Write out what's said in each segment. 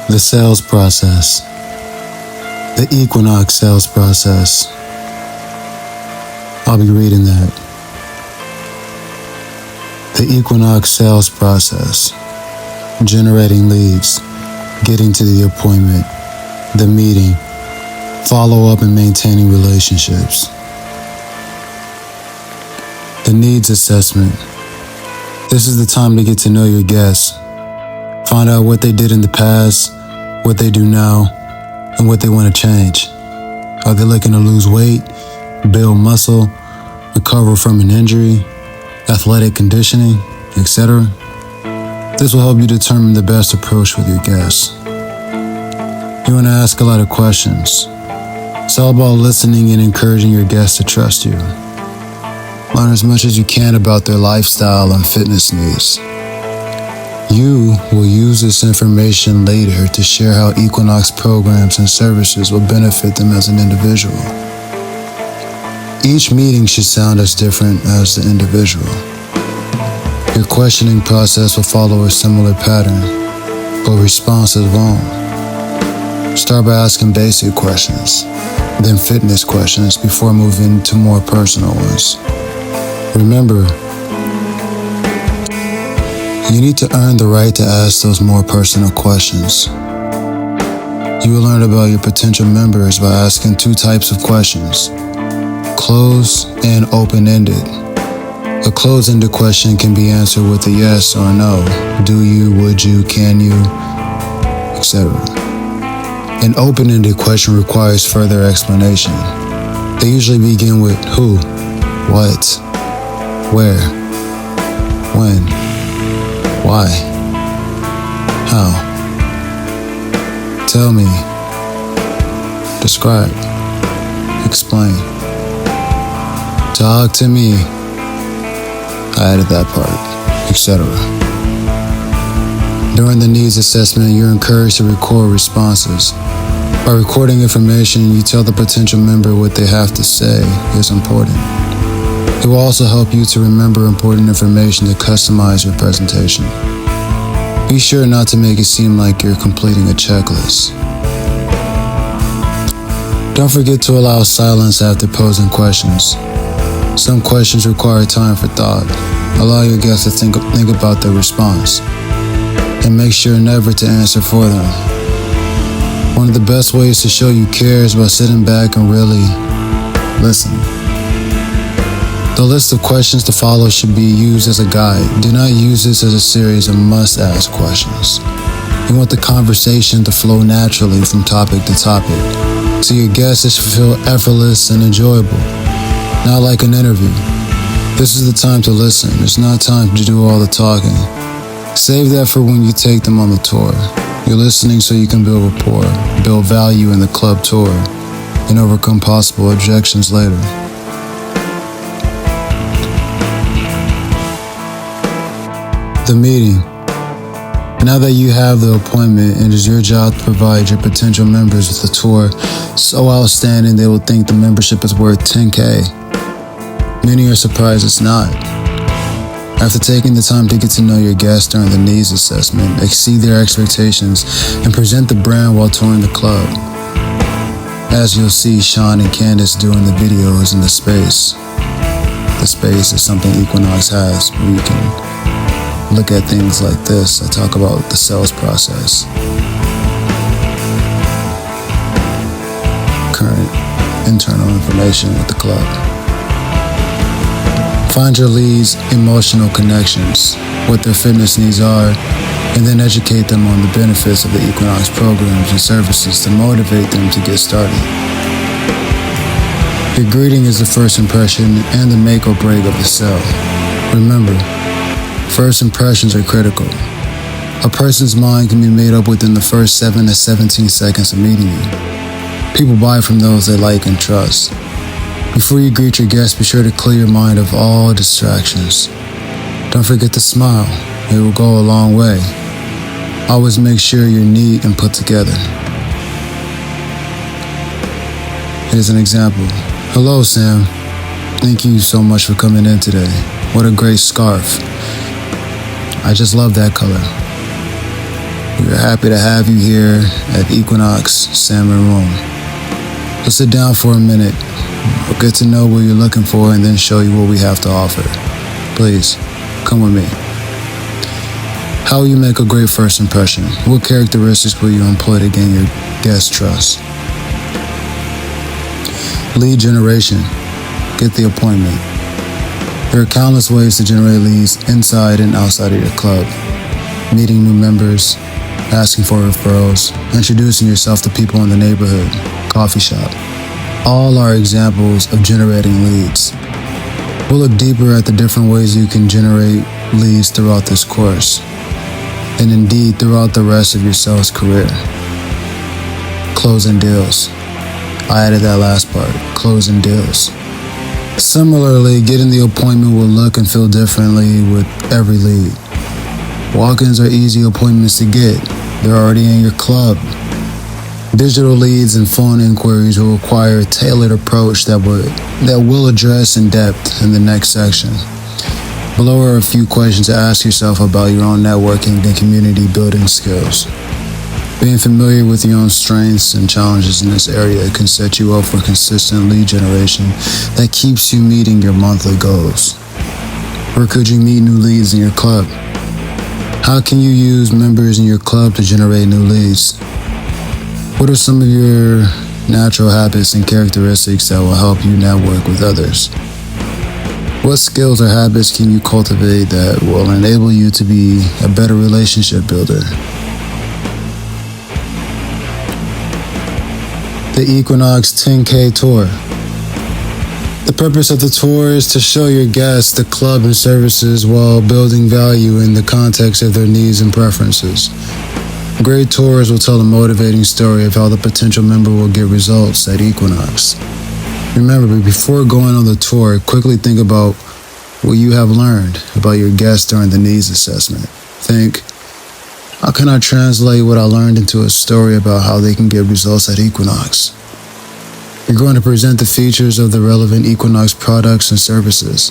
The sales process. The equinox sales process. I'll be reading that. The equinox sales process. Generating leads, getting to the appointment, the meeting, follow up and maintaining relationships. The needs assessment. This is the time to get to know your guests. Find out what they did in the past, what they do now, and what they want to change. Are they looking to lose weight, build muscle, recover from an injury, athletic conditioning, etc.? This will help you determine the best approach with your guests. You want to ask a lot of questions. It's all about listening and encouraging your guests to trust you. Learn as much as you can about their lifestyle and fitness needs. You will use this information later to share how Equinox programs and services will benefit them as an individual. Each meeting should sound as different as the individual. Your questioning process will follow a similar pattern, but responses won't. Start by asking basic questions, then fitness questions before moving to more personal ones. Remember, you need to earn the right to ask those more personal questions. You will learn about your potential members by asking two types of questions: closed and open-ended. A closed-ended question can be answered with a yes or no, do you, would you, can you, etc. An open-ended question requires further explanation. They usually begin with who, what, where, when, why, how, tell me, describe, explain, talk to me, I added that part, etc. During the needs assessment, you're encouraged to record responses. By recording information, you tell the potential member what they have to say is important. It will also help you to remember important information to customize your presentation. Be sure not to make it seem like you're completing a checklist. Don't forget to allow silence after posing questions. Some questions require time for thought. Allow your guests to think about their response, and make sure never to answer for them. One of the best ways to show you care is by sitting back and really listen. The list of questions to follow should be used as a guide. Do not use this as a series of must-ask questions. You want the conversation to flow naturally from topic to topic, so your guests should feel effortless and enjoyable, not like an interview. This is the time to listen. It's not time to do all the talking. Save that for when you take them on the tour. You're listening so you can build rapport, build value in the club tour, and overcome possible objections later. The meeting. Now that you have the appointment, it is your job to provide your potential members with a tour so outstanding they will think the membership is worth $10K. Many are surprised it's not. After taking the time to get to know your guests during the needs assessment, exceed their expectations, and present the brand while touring the club. As you'll see Sean and Candace doing the videos in the space. The space is something Equinox has where you can look at things like this. I talk about the sales process, current internal information with the club. Find your leads' emotional connections, what their fitness needs are, and then educate them on the benefits of the Equinox programs and services to motivate them to get started. Your greeting is the first impression and the make or break of the sale. Remember, first impressions are critical. A person's mind can be made up within the first 7 to 17 seconds of meeting you. People buy from those they like and trust. Before you greet your guests, be sure to clear your mind of all distractions. Don't forget to smile. It will go a long way. Always make sure you're neat and put together. Here's an example. Hello, Sam. Thank you so much for coming in today. What a great scarf. I just love that color. We're happy to have you here at Equinox Salmon Room. So sit down for a minute. We'll get to know what you're looking for and then show you what we have to offer. Please, come with me. How will you make a great first impression? What characteristics will you employ to gain your guest trust? Lead generation. Get the appointment. There are countless ways to generate leads inside and outside of your club. Meeting new members, asking for referrals, introducing yourself to people in the neighborhood, coffee shop. All are examples of generating leads. We'll look deeper at the different ways you can generate leads throughout this course, and indeed throughout the rest of your sales career. Closing deals. I added that last part, closing deals. Similarly, getting the appointment will look and feel differently with every lead. Walk-ins are easy appointments to get. They're already in your club. Digital leads and phone inquiries will require a tailored approach that will address in depth in the next section. Below are a few questions to ask yourself about your own networking and community building skills. Being familiar with your own strengths and challenges in this area can set you up for consistent lead generation that keeps you meeting your monthly goals. Where could you meet new leads in your club? How can you use members in your club to generate new leads? What are some of your natural habits and characteristics that will help you network with others? What skills or habits can you cultivate that will enable you to be a better relationship builder? The Equinox 10K Tour. The purpose of the tour is to show your guests the club and services while building value in the context of their needs and preferences. Great tours will tell a motivating story of how the potential member will get results at Equinox. Remember, before going on the tour, quickly think about what you have learned about your guests during the needs assessment. Think, how can I translate what I learned into a story about how they can get results at Equinox? You're going to present the features of the relevant Equinox products and services.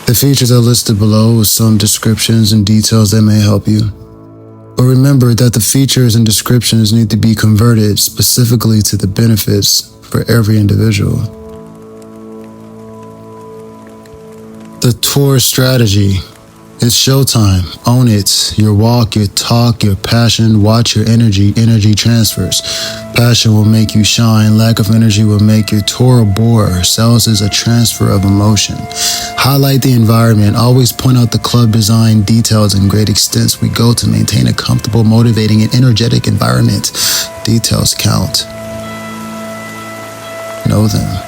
The features are listed below with some descriptions and details that may help you. But remember that the features and descriptions need to be converted specifically to the benefits for every individual. The tour strategy. It's showtime. Own it. Your walk, your talk, your passion. Watch your energy. Energy transfers. Passion will make you shine. Lack of energy will make your tour a bore. Sales is a transfer of emotion. Highlight the environment. Always point out the club design details and great extents we go to maintain a comfortable, motivating, and energetic environment. Details count. Know them.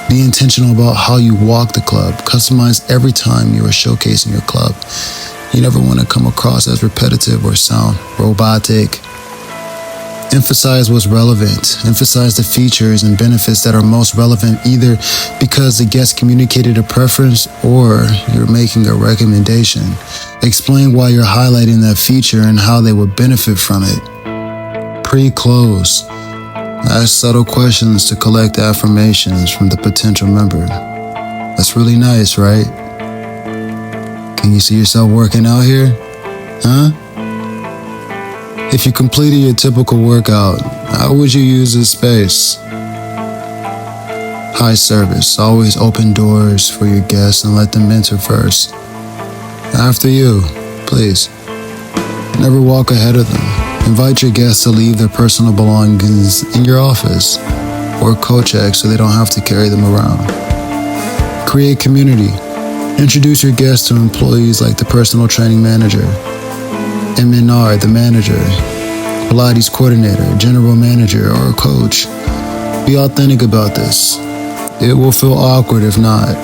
Be intentional about how you walk the club. Customize every time you are showcasing your club. You never want to come across as repetitive or sound robotic. Emphasize what's relevant. Emphasize the features and benefits that are most relevant, either because the guest communicated a preference or you're making a recommendation. Explain why you're highlighting that feature and how they would benefit from it. Pre-close. Ask subtle questions to collect affirmations from the potential member. That's really nice, right? Can you see yourself working out here? Huh? If you completed your typical workout, how would you use this space? High service. Always open doors for your guests and let them enter first. After you, please. Never walk ahead of them. Invite your guests to leave their personal belongings in your office or co-check so they don't have to carry them around. Create community. Introduce your guests to employees like the personal training manager, MNR, the manager, Pilates coordinator, general manager, or coach. Be authentic about this. It will feel awkward if not.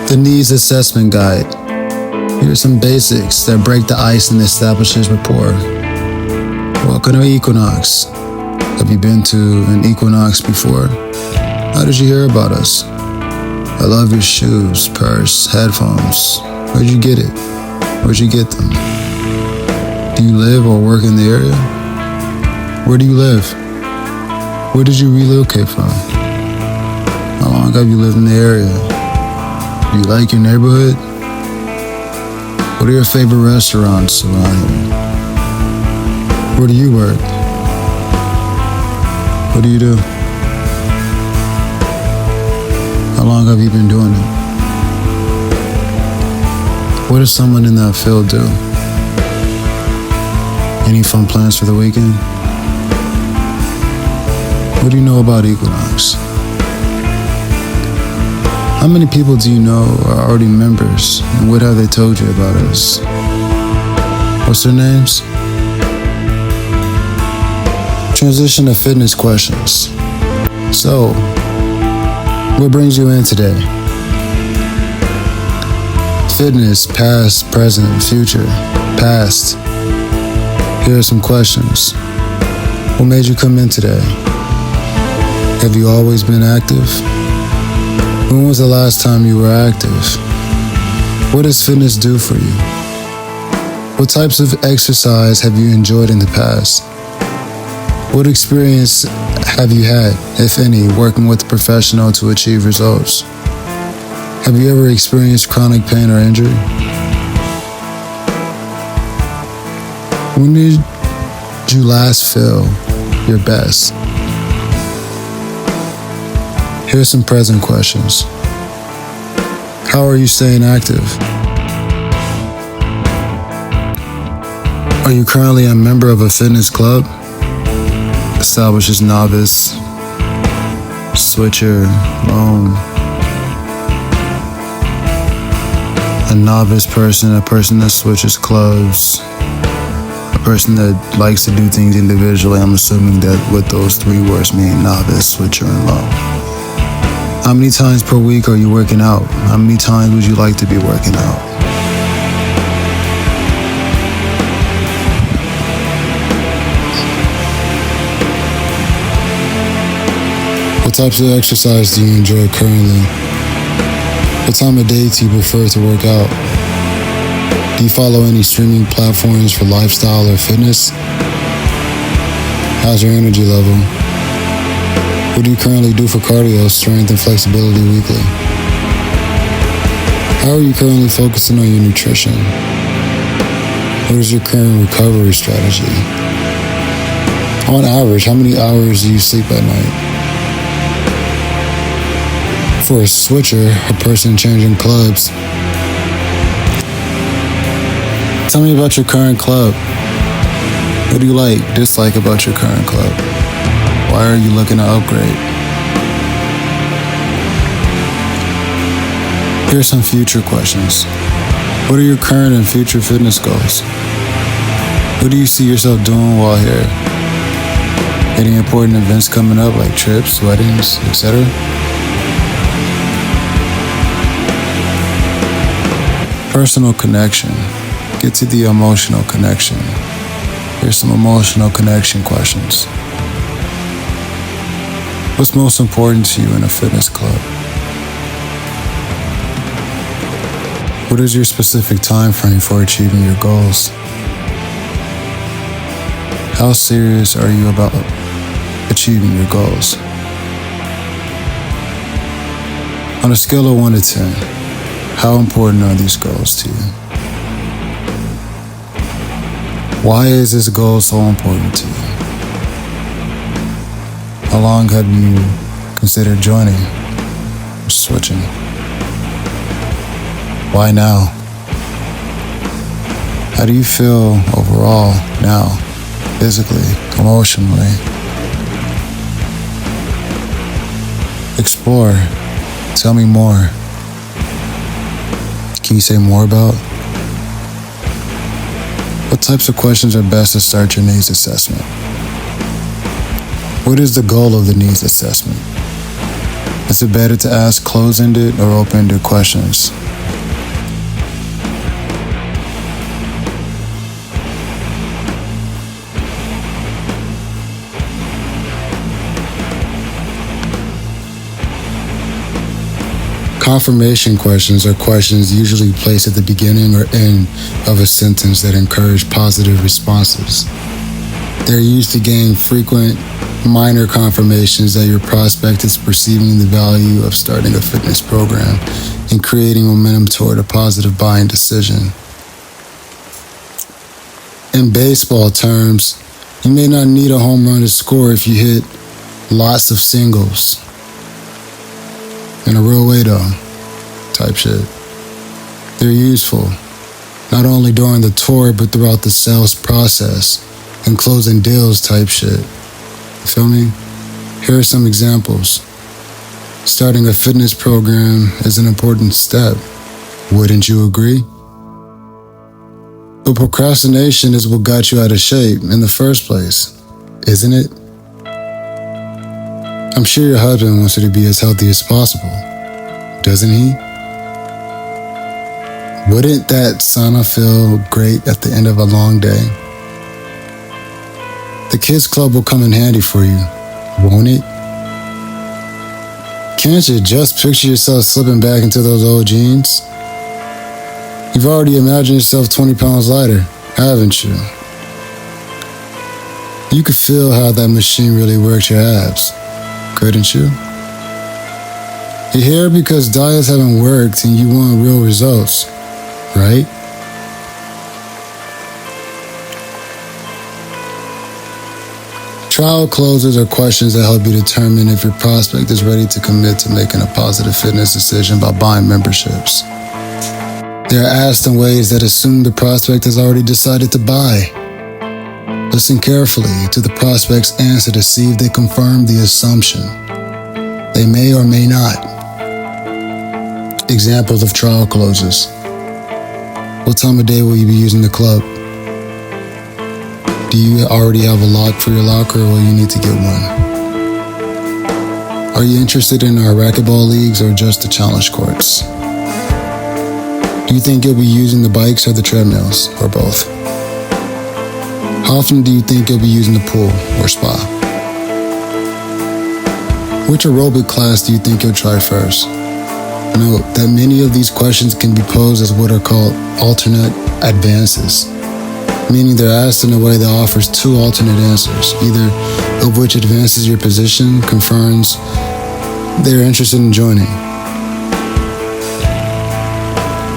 The Needs Assessment Guide. Here are some basics that break the ice and establishes rapport. Welcome to Equinox. Have you been to an Equinox before? How did you hear about us? I love your shoes, purse, headphones. Where'd you get it? Where'd you get them? Do you live or work in the area? Where do you live? Where did you relocate from? How long have you lived in the area? Do you like your neighborhood? What are your favorite restaurants around here? Where do you work? What do you do? How long have you been doing it? What does someone in that field do? Any fun plans for the weekend? What do you know about equinox? How many people do you know are already members, and what have they told you about us? What's their names? Transition to fitness questions. So, what brings you in today? Fitness, past, present, future. Past. Here are some questions. What made you come in today? Have you always been active? When was the last time you were active? What does fitness do for you? What types of exercise have you enjoyed in the past? What experience have you had, if any, working with a professional to achieve results? Have you ever experienced chronic pain or injury? When did you last feel your best? Here's some present questions. How are you staying active? Are you currently a member of a fitness club? Establishes novice, switcher, a novice person, a person that switches clubs, a person that likes to do things individually. I'm assuming that what those three words mean: novice, switcher, and lone. How many times per week are you working out? How many times would you like to be working out? What types of exercise do you enjoy currently? What time of day do you prefer to work out? Do you follow any streaming platforms for lifestyle or fitness? How's your energy level? What do you currently do for cardio, strength, and flexibility weekly? How are you currently focusing on your nutrition? What is your current recovery strategy? On average, how many hours do you sleep at night? For a switcher, a person changing clubs, tell me about your current club. What do you like, dislike about your current club? Why are you looking to upgrade? Here are some future questions. What are your current and future fitness goals? What do you see yourself doing while here? Any important events coming up like trips, weddings, etc.? Personal connection. Get to the emotional connection. Here's some emotional connection questions. What's most important to you in a fitness club? What is your specific time frame for achieving your goals? How serious are you about achieving your goals? On a scale of 1 to 10, how important are these goals to you? Why is this goal so important to you? How long have you considered joining or switching? Why now? How do you feel overall now, physically, emotionally? Explore. Tell me more. Can you say more about? What types of questions are best to start your needs assessment? What is the goal of the needs assessment? Is it better to ask closed-ended or open-ended questions? Confirmation questions are questions usually placed at the beginning or end of a sentence that encourage positive responses. They're used to gain frequent, minor confirmations that your prospect is perceiving the value of starting a fitness program and creating momentum toward a positive buying decision. In baseball terms, you may not need a home run to score if you hit lots of singles. In a real way though, type shit. They're useful, not only during the tour, but throughout the sales process and closing deals type shit. Feel me? Here are some examples. Starting a fitness program is an important step. Wouldn't you agree? But procrastination is what got you out of shape in the first place, isn't it? I'm sure your husband wants you to be as healthy as possible, doesn't he? Wouldn't that sauna feel great at the end of a long day? The kids club will come in handy for you, won't it? Can't you just picture yourself slipping back into those old jeans? You've already imagined yourself 20 pounds lighter, haven't you? You could feel how that machine really works your abs, couldn't you? You're here because diets haven't worked and you want real results, right? Trial closes are questions that help you determine if your prospect is ready to commit to making a positive fitness decision by buying memberships. They are asked in ways that assume the prospect has already decided to buy. Listen carefully to the prospect's answer to see if they confirm the assumption. They may or may not. Examples of trial closes. What time of day will you be using the club? Do you already have a lock for your locker or will you need to get one? Are you interested in our racquetball leagues or just the challenge courts? Do you think you'll be using the bikes or the treadmills, or both? How often do you think you'll be using the pool or spa? Which aerobic class do you think you'll try first? Note that many of these questions can be posed as what are called alternate advances, meaning they're asked in a way that offers two alternate answers, either of which advances your position, confirms they're interested in joining.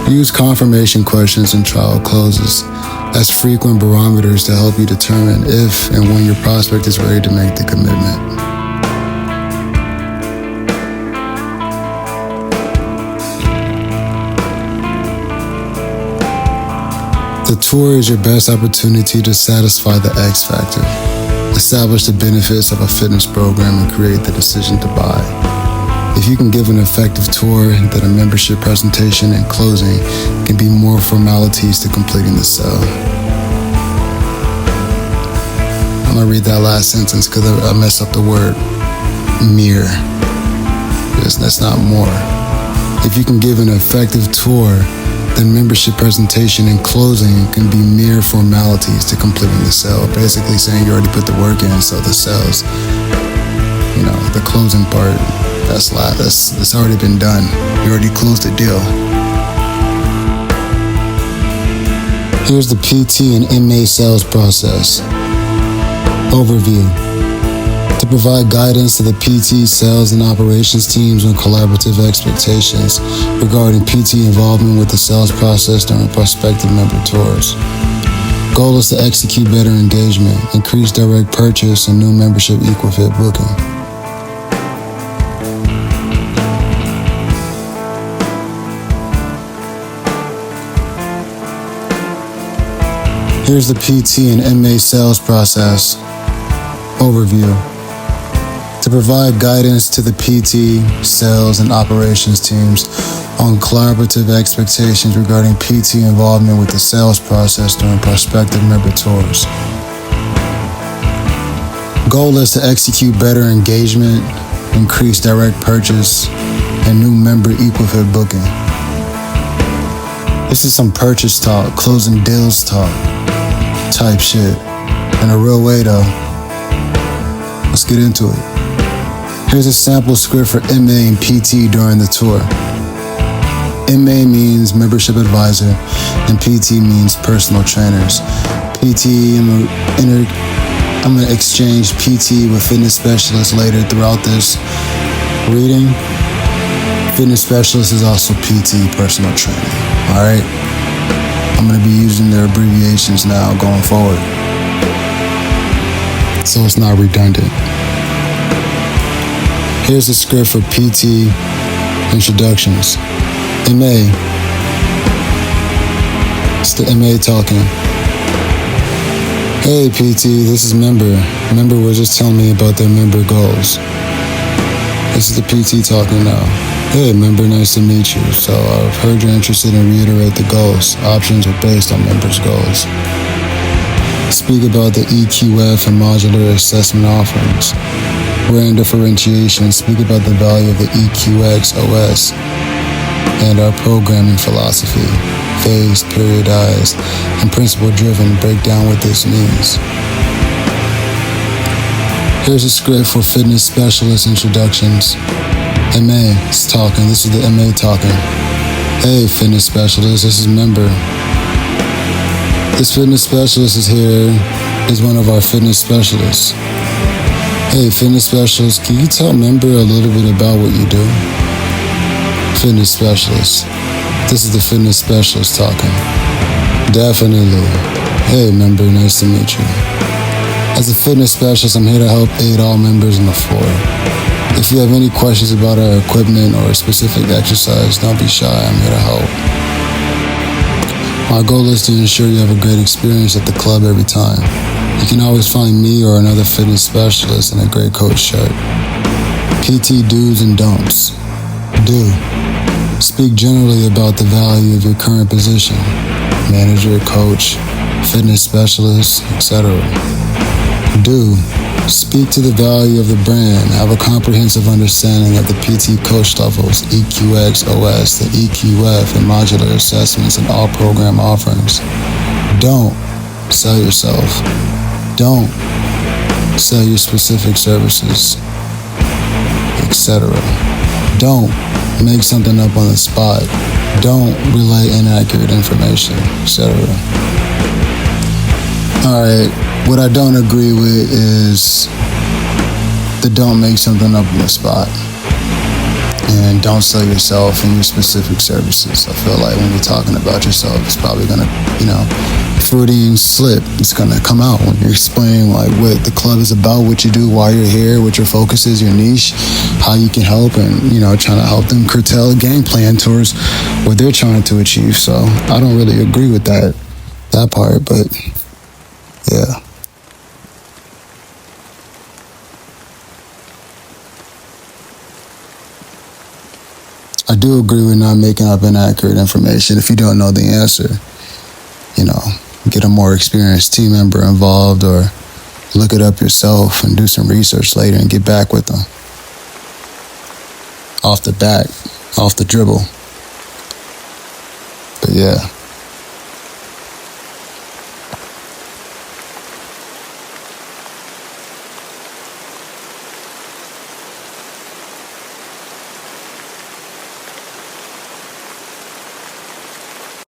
Use confirmation questions and trial closes as frequent barometers to help you determine if and when your prospect is ready to make the commitment. The tour is your best opportunity to satisfy the X factor, establish the benefits of a fitness program, and create the decision to buy. If you can give an effective tour, then a membership presentation and closing can be more formalities to completing the sale. I'm gonna read that last sentence because I messed up the word mere. That's not more. If you can give an effective tour, then membership presentation and closing can be mere formalities to completing the sale. Basically saying you already put the work in, so the sales, the closing part, that's already been done. You already closed the deal. Here's the PT and MA sales process. Overview. To provide guidance to the PT, sales, and operations teams on collaborative expectations regarding PT involvement with the sales process during prospective member tours. Goal is to execute better engagement, increase direct purchase, and new membership equal-fit booking. Here's the PT and MA sales process. Overview. To provide guidance to the PT, sales, and operations teams on collaborative expectations regarding PT involvement with the sales process during prospective member tours. Goal is to execute better engagement, increase direct purchase, and new member equal-fit booking. This is some purchase talk, closing deals talk type shit. In a real way though. Let's get into it. Here's a sample script for MA and PT during the tour. MA means membership advisor and PT means personal trainers. PT, I'm going to exchange PT with fitness specialists later throughout this reading. Fitness specialist is also PT, personal trainer. Alright? I'm going to be using their abbreviations now going forward, so it's not redundant. Here's the script for PT introductions. MA. It's the MA talking. Hey PT, this is Member. Member was just telling me about their member goals. This is the PT talking now. Hey Member, nice to meet you. So I've heard you're interested in reiterate the goals. Options are based on members' goals. Speak about the EQF and modular assessment offerings. Brand differentiation. Speak about the value of the EQX OS and our programming philosophy. Phased, periodized, and principle-driven. Break down what this means. Here's a script for fitness specialist introductions. MA is talking. This is the MA talking. Hey, fitness specialist. This is Member. This fitness specialist is here. Is one of our fitness specialists. Hey, fitness specialist, can you tell Member a little bit about what you do? Fitness specialist. This is the fitness specialist talking. Definitely. Hey, Member, nice to meet you. As a fitness specialist, I'm here to help aid all members on the floor. If you have any questions about our equipment or a specific exercise, don't be shy, I'm here to help. My goal is to ensure you have a great experience at the club every time. You can always find me or another fitness specialist in a great coach shirt. PT do's and don'ts. Do. Speak generally about the value of your current position. Manager, coach, fitness specialist, etc. Do. Speak to the value of the brand. Have a comprehensive understanding of the PT coach levels, EQX OS, the EQF, and modular assessments and all program offerings. Don't sell yourself. Don't sell your specific services, etc. Don't make something up on the spot. Don't relay inaccurate information, etc. Alright, what I don't agree with is the don't make something up on the spot. And don't sell yourself and your specific services. I feel like when you're talking about yourself, it's probably gonna, Freudian slip. It's gonna come out when you're explaining like what the club is about, what you do, why you're here, what your focus is, your niche, how you can help, and trying to help them curtail a game plan towards what they're trying to achieve. So I don't really agree with that part, but yeah. I do agree with not making up inaccurate information. If you don't know the answer, get a more experienced team member involved, or look it up yourself and do some research later and get back with them. Off the bat, off the dribble. But yeah.